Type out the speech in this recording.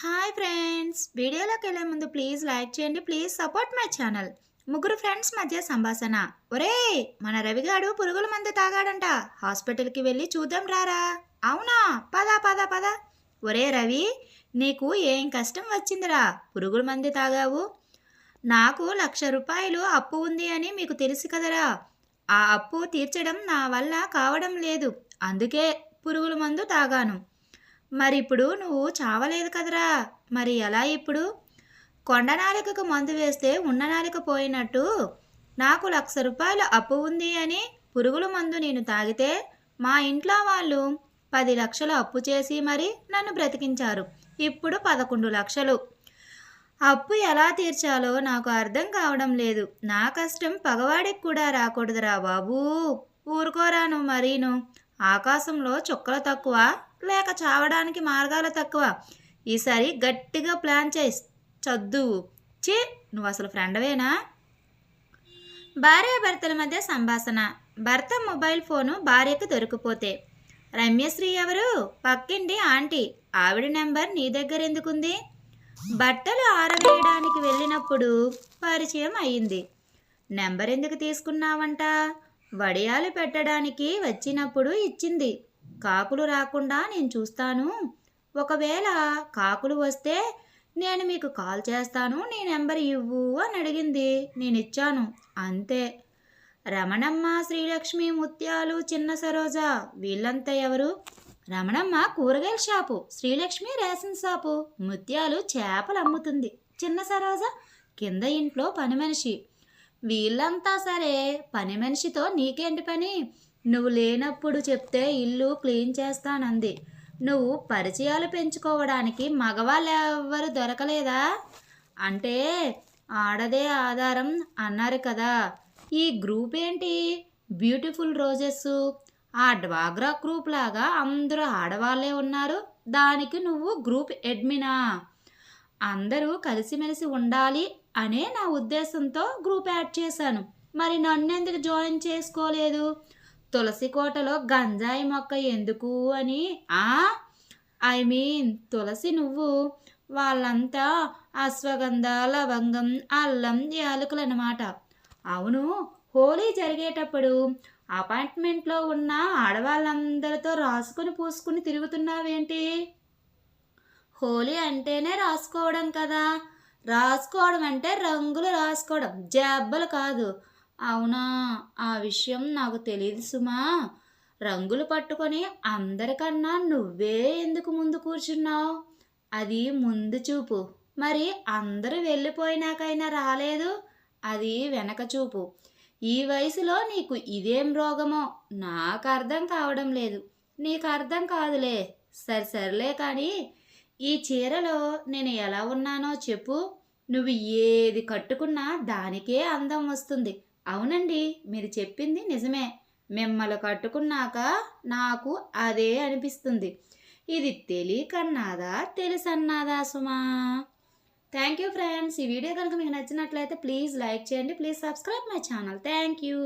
Hi friends, వీడియోలోకి వెళ్ళే ముందు ప్లీజ్ లైక్ చేయండి. Please support my channel. ముగ్గురు ఫ్రెండ్స్ మధ్య సంభాషణ. ఒరే, మన రవిగాడు పురుగుల మందు తాగాడంట, హాస్పిటల్కి వెళ్ళి చూద్దాం రారా. అవునా, పద పద పద. ఒరే రవి, నీకు ఏం కష్టం వచ్చిందిరా పురుగుల మందు తాగావు? నాకు ₹1,00,000 అప్పు ఉంది అని మీకు తెలుసు కదరా. ఆ అప్పు తీర్చడం నా వల్ల కావడం లేదు, అందుకే పురుగుల మందు తాగాను. మరి ఇప్పుడు నువ్వు చావలేదు కదరా, మరి ఎలా ఇప్పుడు? కొండనాలికకు మందు వేస్తే ఉన్ననాలిక పోయినట్టు నాకు ₹1,00,000 అప్పు ఉంది అని పురుగుల మందు నేను తాగితే మా ఇంట్లో వాళ్ళు 10 లక్షలు అప్పు చేసి మరి నన్ను బ్రతికించారు. ఇప్పుడు 11 లక్షలు అప్పు ఎలా తీర్చాలో నాకు అర్థం కావడం లేదు. నా కష్టం పగవాడికి కూడా రాకూడదురా బాబూ. ఊరుకోరాను మరీను. ఆకాశంలో చుక్కలు తక్కువ, లేక చావడానికి మార్గాలు తక్కువ? ఈసారి గట్టిగా ప్లాన్ చేసి చదువు. చే, నువ్వు అసలు ఫ్రెండవేనా? భార్యాభర్తల మధ్య సంభాషణ. భర్త మొబైల్ ఫోను భార్యకు దొరికిపోతే, రమ్యశ్రీ ఎవరు? పక్కింటి ఆంటీ. ఆవిడ నెంబర్ నీ దగ్గర ఎందుకుంది? బట్టలు ఆరవేయడానికి వెళ్ళినప్పుడు పరిచయం అయ్యింది. నెంబర్ ఎందుకు తీసుకున్నావంట? వడియాలు పెట్టడానికి వచ్చినప్పుడు ఇచ్చింది. కాకులు రాకుండా నేను చూస్తాను, ఒకవేళ కాకులు వస్తే నేను మీకు కాల్ చేస్తాను, నీ నెంబర్ ఇవ్వు అని అడిగింది. నేను ఇచ్చాను, అంతే. రమణమ్మ, శ్రీలక్ష్మి, ముత్యాలు, చిన్న సరోజ వీళ్ళంతా ఎవరు? రమణమ్మ కూరగాయల షాపు, శ్రీలక్ష్మి రేషన్ షాపు, ముత్యాలు చేపలు అమ్ముతుంది, చిన్న సరోజ కింద ఇంట్లో పని మనిషి. వీళ్ళంతా సరే, పని మనిషితో నీకేంటి పని? నువ్వు లేనప్పుడు చెప్తే ఇల్లు క్లీన్ చేస్తానంది. నువ్వు పరిచయాలు పెంచుకోవడానికి మగవాళ్ళు ఎవ్వరు దొరకలేదా? అంటే ఆడదే ఆధారం అన్నారు కదా. ఈ గ్రూప్ ఏంటి? బ్యూటిఫుల్ రోజెస్, ఆ డ్వాగ్రా గ్రూప్ లాగా అందరూ ఆడవాళ్ళే ఉన్నారు, దానికి నువ్వు గ్రూప్ అడ్మినా? అందరూ కలిసిమెలిసి ఉండాలి అనే నా ఉద్దేశంతో గ్రూప్ యాడ్ చేశాను. మరి నన్నెందుకు జాయిన్ చేసుకోలేదు? తులసి కోటలో గంజాయి మొక్క ఎందుకు అని? తులసి నువ్వు, వాళ్ళంతా అశ్వగంధ, లవంగం, అల్లం, యాలకులు అన్నమాట. అవును, హోలీ జరిగేటప్పుడు అపార్ట్మెంట్లో ఉన్న ఆడవాళ్ళందరితో రాసుకుని పూసుకుని తిరుగుతున్నావేంటి? హోలీ అంటేనే రాసుకోవడం కదా. రాసుకోవడం అంటే రంగులు రాసుకోవడం, జబ్బలు కాదు. అవునా, ఆ విషయం నాకు తెలియదు సుమా. రంగులు పట్టుకొని అందరికన్నా నువ్వే ఎందుకు ముందు కూర్చున్నావు? అది ముందు చూపు. మరి అందరూ వెళ్ళిపోయినాకైనా రాలేదు, అది వెనక చూపు. ఈ వయసులో నీకు ఇదేం రోగమో నాకు అర్థం కావడం లేదు. నీకు అర్థం కాదులే. సర్లే కానీ ఈ చీరలో నేను ఎలా ఉన్నానో చెప్పు. నువ్వు ఏది కట్టుకున్నా దానికే అందం వస్తుంది. అవునండి, మీరు చెప్పింది నిజమే. మిమ్మల్ని కట్టుకున్నాక నాకు అదే అనిపిస్తుంది. ఇది తెలియకన్నాదా తెలుసన్నాదా సుమా? Thank you friends. ఈ వీడియో కనుక మీకు నచ్చినట్లయితే ప్లీజ్ లైక్ చేయండి. Please subscribe my channel. Thank you.